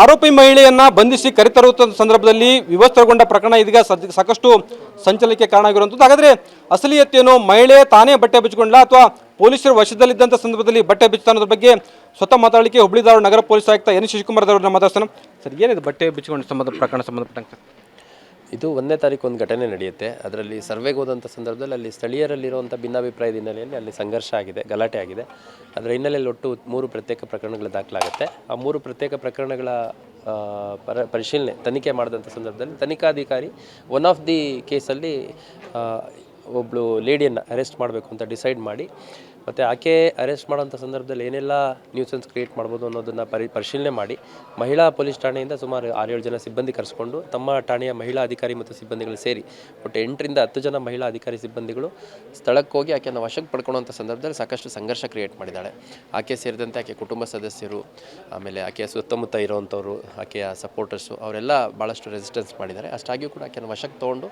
ಆರೋಪಿ ಮಹಿಳೆಯನ್ನ ಬಂಧಿಸಿ ಕರೆತರುವ ಸಂದರ್ಭದಲ್ಲಿ ವಿವಸ್ತ್ರಗೊಂಡ ಪ್ರಕರಣ ಇದೀಗ ಸಾಕಷ್ಟು ಸಂಚಲನಕ್ಕೆ ಕಾರಣ ಆಗಿರುವಂಥದ್ದು. ಹಾಗಾದ್ರೆ ಅಸಲಿಯತ್ತೇನು? ಮಹಿಳೆ ತಾನೇ ಬಟ್ಟೆ ಬಿಚ್ಚಿಕೊಂಡ್ಲ ಅಥವಾ ಪೊಲೀಸರು ವಶದಲ್ಲಿದ್ದಂಥ ಸಂದರ್ಭದಲ್ಲಿ ಬಟ್ಟೆ ಬಿಚ್ಚುತ್ತಾನೋದ್ರ ಬಗ್ಗೆ ಸ್ವತಃ ಮಾತಾಡಲಿಕ್ಕೆ ಹುಬ್ಬಳ್ಳಿ ಧಾರವಾಡ ನಗರ ಪೊಲೀಸ್ ಆಯುಕ್ತ ಎನ್ ಶಿವಕುಮಾರ್ ಅವರನ್ನ ಮಾತಾಡ್ತಾನೆ. ಸರ್, ಏನಿದೆ ಬಟ್ಟೆ ಬಿಚ್ಚಿಕೊಂಡ ಪ್ರಕರಣ ಸಂಬಂಧಪಟ್ಟಂತೆ? ಇದು 1ನೇ ತಾರೀಕು ಒಂದು ಘಟನೆ ನಡೆಯುತ್ತೆ. ಅದರಲ್ಲಿ ಸರ್ವೆಗೆ ಹೋದಂಥ ಸಂದರ್ಭದಲ್ಲಿ ಅಲ್ಲಿ ಸ್ಥಳೀಯರಲ್ಲಿರುವಂಥ ಭಿನ್ನಾಭಿಪ್ರಾಯದ ಹಿನ್ನೆಲೆಯಲ್ಲಿ ಅಲ್ಲಿ ಸಂಘರ್ಷ ಆಗಿದೆ, ಗಲಾಟೆ ಆಗಿದೆ. ಅದರ ಹಿನ್ನೆಲೆಯಲ್ಲಿ ಒಟ್ಟು 3 ಪ್ರತ್ಯೇಕ ಪ್ರಕರಣಗಳು ದಾಖಲಾಗುತ್ತೆ. ಆ 3 ಪ್ರತ್ಯೇಕ ಪ್ರಕರಣಗಳ ಪರಿಶೀಲನೆ ತನಿಖೆ ಮಾಡಿದಂಥ ಸಂದರ್ಭದಲ್ಲಿ ತನಿಖಾಧಿಕಾರಿ ಒನ್ ಆಫ್ ದಿ ಕೇಸಲ್ಲಿ ಒಬ್ಬಳು ಲೇಡಿಯನ್ನು ಅರೆಸ್ಟ್ ಮಾಡಬೇಕು ಅಂತ ಡಿಸೈಡ್ ಮಾಡಿ, ಮತ್ತು ಆಕೆ ಅರೆಸ್ಟ್ ಮಾಡೋಂಥ ಸಂದರ್ಭದಲ್ಲಿ ಏನೆಲ್ಲ ನ್ಯೂಸೆನ್ಸ್ ಕ್ರಿಯೇಟ್ ಮಾಡ್ಬೋದು ಅನ್ನೋದನ್ನು ಪರಿಶೀಲನೆ ಮಾಡಿ ಮಹಿಳಾ ಪೊಲೀಸ್ ಠಾಣೆಯಿಂದ ಸುಮಾರು 6-7 ಜನ ಸಿಬ್ಬಂದಿ ಕರೆಸ್ಕೊಂಡು ತಮ್ಮ ಠಾಣೆಯ ಮಹಿಳಾ ಅಧಿಕಾರಿ ಮತ್ತು ಸಿಬ್ಬಂದಿಗಳು ಸೇರಿ ಒಟ್ಟು 8ರಿಂದ 10 ಜನ ಮಹಿಳಾ ಅಧಿಕಾರಿ ಸಿಬ್ಬಂದಿಗಳು ಸ್ಥಳಕ್ಕೆ ಹೋಗಿ ಆಕೆಯನ್ನು ವಶಕ್ಕೆ ಪಡ್ಕೊಳ್ಳೋಂಥ ಸಂದರ್ಭದಲ್ಲಿ ಸಾಕಷ್ಟು ಸಂಘರ್ಷ ಕ್ರಿಯೇಟ್ ಮಾಡಿದ್ದಾಳೆ. ಆಕೆ ಸೇರಿದಂತೆ ಆಕೆ ಕುಟುಂಬ ಸದಸ್ಯರು, ಆಮೇಲೆ ಆಕೆಯ ಸುತ್ತಮುತ್ತ ಇರೋವಂಥವ್ರು, ಆಕೆಯ ಸಪೋರ್ಟರ್ಸು ಅವರೆಲ್ಲ ಭಾಳಷ್ಟು ರೆಸಿಸ್ಟೆನ್ಸ್ ಮಾಡಿದ್ದಾರೆ. ಅಷ್ಟಾಗಿಯೂ ಕೂಡ ಆಕೆಯನ್ನು ವಶಕ್ಕೆ ತೊಗೊಂಡು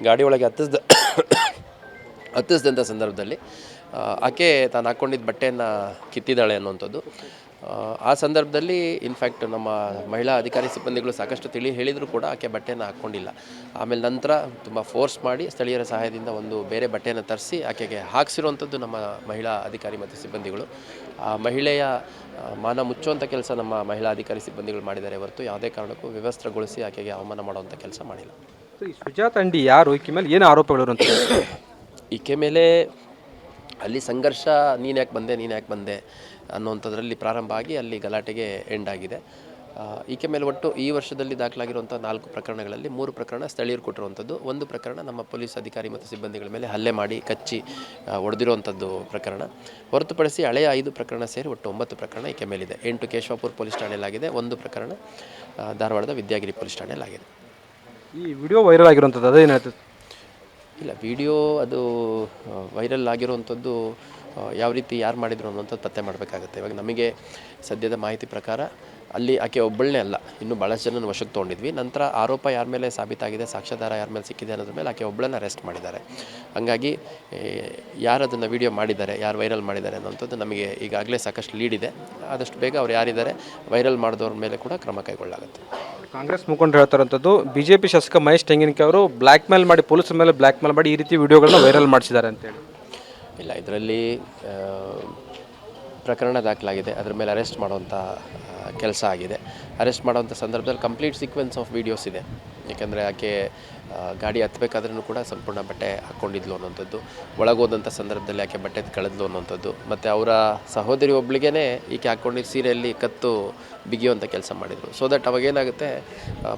ಗಾಡಿ ಒಳಗೆ ಹತ್ತಿಸಿದಂಥ ಸಂದರ್ಭದಲ್ಲಿ ಆಕೆ ತಾನು ಹಾಕ್ಕೊಂಡಿದ್ದ ಬಟ್ಟೆಯನ್ನು ಕಿತ್ತಿದ್ದಾಳೆ ಅನ್ನುವಂಥದ್ದು. ಆ ಸಂದರ್ಭದಲ್ಲಿ ಇನ್ಫ್ಯಾಕ್ಟ್ ನಮ್ಮ ಮಹಿಳಾ ಅಧಿಕಾರಿ ಸಿಬ್ಬಂದಿಗಳು ಸಾಕಷ್ಟು ಹೇಳಿದರೂ ಕೂಡ ಆಕೆ ಬಟ್ಟೆಯನ್ನು ಹಾಕ್ಕೊಂಡಿಲ್ಲ. ಆಮೇಲೆ ನಂತರ ತುಂಬ ಫೋರ್ಸ್ ಮಾಡಿ ಸ್ಥಳೀಯರ ಸಹಾಯದಿಂದ ಒಂದು ಬೇರೆ ಬಟ್ಟೆಯನ್ನು ತರಿಸಿ ಆಕೆಗೆ ಹಾಕಿಸಿರುವಂಥದ್ದು ನಮ್ಮ ಮಹಿಳಾ ಅಧಿಕಾರಿ ಮತ್ತು ಸಿಬ್ಬಂದಿಗಳು. ಆ ಮಹಿಳೆಯ ಮಾನ ಮುಚ್ಚುವಂಥ ಕೆಲಸ ನಮ್ಮ ಮಹಿಳಾ ಅಧಿಕಾರಿ ಸಿಬ್ಬಂದಿಗಳು ಮಾಡಿದ್ದಾರೆ ಹೊರತು ಯಾವುದೇ ಕಾರಣಕ್ಕೂ ವ್ಯವಸ್ಥೆಗೊಳಿಸಿ ಆಕೆಗೆ ಅವಮಾನ ಮಾಡುವಂಥ ಕೆಲಸ ಮಾಡಿಲ್ಲ. ಈ ಸುಜಾತ ಅಂಡಿ ಯಾರು? ಈಕೆ ಮೇಲೆ ಏನು ಆರೋಪಗಳು ಅಂತ? ಈಕೆ ಮೇಲೆ ಅಲ್ಲಿ ಸಂಘರ್ಷ, ನೀನು ಯಾಕೆ ಬಂದೆ ಅನ್ನೋವಂಥದ್ರಲ್ಲಿ ಪ್ರಾರಂಭ ಆಗಿ ಅಲ್ಲಿ ಗಲಾಟೆಗೆ ಎಂಡ್ ಆಗಿದೆ. ಈಕೆ ಮೇಲೆ ಒಟ್ಟು ಈ ವರ್ಷದಲ್ಲಿ ದಾಖಲಾಗಿರುವಂಥ 4 ಪ್ರಕರಣಗಳಲ್ಲಿ 3 ಪ್ರಕರಣ ಸ್ಥಳೀಯರು ಕೊಟ್ಟಿರುವಂಥದ್ದು, 1 ಪ್ರಕರಣ ನಮ್ಮ ಪೊಲೀಸ್ ಅಧಿಕಾರಿ ಮತ್ತು ಸಿಬ್ಬಂದಿಗಳ ಮೇಲೆ ಹಲ್ಲೆ ಮಾಡಿ ಕಚ್ಚಿ ಹೊಡೆದಿರುವಂಥದ್ದು ಪ್ರಕರಣ. ಹೊರತುಪಡಿಸಿ ಹಳೆಯ 5 ಪ್ರಕರಣ ಸೇರಿ ಒಟ್ಟು 9 ಪ್ರಕರಣ ಈಕೆ ಮೇಲಿದೆ. 8 ಕೇಶವಾಪುರ ಪೊಲೀಸ್ ಠಾಣೆಯಲ್ಲಾಗಿದೆ, 1 ಪ್ರಕರಣ ಧಾರವಾಡದ ವಿದ್ಯಾಗಿರಿ ಪೊಲೀಸ್ ಠಾಣೆಯಲ್ಲಾಗಿದೆ. ಈ ವಿಡಿಯೋ ವೈರಲ್ ಆಗಿರುವಂಥದ್ದು ಅದೇನಾಯ್ತು? ಇಲ್ಲ, ವಿಡಿಯೋ ಅದು ವೈರಲ್ ಆಗಿರುವಂಥದ್ದು ಯಾವ ರೀತಿ ಯಾರು ಮಾಡಿದ್ರು ಅನ್ನೋಂಥದ್ದು ಪತ್ತೆ ಮಾಡಬೇಕಾಗುತ್ತೆ. ಇವಾಗ ನಮಗೆ ಸದ್ಯದ ಮಾಹಿತಿ ಪ್ರಕಾರ ಅಲ್ಲಿ ಆಕೆ ಒಬ್ಬಳನ್ನೇ ಅಲ್ಲ, ಇನ್ನೂ ಭಾಳಷ್ಟು ಜನನ ವಶಕ್ಕೆ ತೊಗೊಂಡಿದ್ವಿ. ನಂತರ ಆರೋಪ ಯಾರ ಮೇಲೆ ಸಾಬೀತಾಗಿದೆ, ಸಾಕ್ಷ್ಯಾಧಾರ ಯಾರ ಮೇಲೆ ಸಿಕ್ಕಿದೆ ಅನ್ನೋದ್ರ ಮೇಲೆ ಆಕೆ ಒಬ್ಬಳನ್ನ ಅರೆಸ್ಟ್ ಮಾಡಿದ್ದಾರೆ. ಹಾಗಾಗಿ ಯಾರು ಅದನ್ನು ವಿಡಿಯೋ ಮಾಡಿದ್ದಾರೆ, ಯಾರು ವೈರಲ್ ಮಾಡಿದ್ದಾರೆ ಅನ್ನೋಂಥದ್ದು ನಮಗೆ ಈಗಾಗಲೇ ಸಾಕಷ್ಟು ಲೀಡ್ ಇದೆ. ಆದಷ್ಟು ಬೇಗ ಅವ್ರು ಯಾರಿದ್ದಾರೆ ವೈರಲ್ ಮಾಡಿದವ್ರ ಮೇಲೆ ಕೂಡ ಕ್ರಮ ಕೈಗೊಳ್ಳಲಾಗುತ್ತೆ. ಕಾಂಗ್ರೆಸ್ ಮುಖಂಡರು ಹೇಳ್ತಾರಂಥದ್ದು, BJP ಶಾಸಕ ಮಹೇಶ್ ತೆಂಗಿನಕಾಯಿ ಅವರು ಬ್ಲ್ಯಾಕ್ ಮೇಲ್ ಮಾಡಿ, ಪೊಲೀಸರ ಮೇಲೆ ಬ್ಲ್ಯಾಕ್ ಮೇಲ್ ಮಾಡಿ ಈ ರೀತಿ ವಿಡಿಯೋಗಳನ್ನ ವೈರಲ್ ಮಾಡಿಸಿದ್ದಾರೆ ಅಂತೇಳಿ. ಇಲ್ಲ, ಇದರಲ್ಲಿ ಪ್ರಕರಣ ದಾಖಲಾಗಿದೆ, ಅದರ ಮೇಲೆ ಅರೆಸ್ಟ್ ಮಾಡುವಂಥ ಕೆಲಸ ಆಗಿದೆ. ಅರೆಸ್ಟ್ ಮಾಡುವಂಥ ಸಂದರ್ಭದಲ್ಲಿ ಕಂಪ್ಲೀಟ್ ಸೀಕ್ವೆನ್ಸ್ ಆಫ್ ವೀಡಿಯೋಸ್ ಇದೆ. ಏಕೆಂದರೆ ಆಕೆ ಗಾಡಿ ಹತ್ತಬೇಕಾದ್ರೂ ಕೂಡ ಸಂಪೂರ್ಣ ಬಟ್ಟೆ ಹಾಕ್ಕೊಂಡಿದ್ಲು ಅನ್ನೋಂಥದ್ದು, ಒಳಗೋದಂಥ ಸಂದರ್ಭದಲ್ಲಿ ಆಕೆ ಬಟ್ಟೆ ಕಳೆದ್ಲು ಅನ್ನೋಂಥದ್ದು, ಮತ್ತು ಅವರ ಸಹೋದರಿ ಒಬ್ಳಿಗೇ ಈಕೆ ಹಾಕ್ಕೊಂಡಿದ್ದ ಸೀರೆಯಲ್ಲಿ ಕತ್ತು ಬಿಗಿಯುವಂಥ ಕೆಲಸ ಮಾಡಿದರು. ಸೊ ದಟ್ ಅವಾಗೇನಾಗುತ್ತೆ,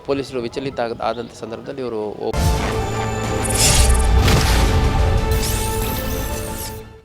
ಪೊಲೀಸರು ವಿಚಲಿತ ಆದಂಥ ಸಂದರ್ಭದಲ್ಲಿ ಇವರು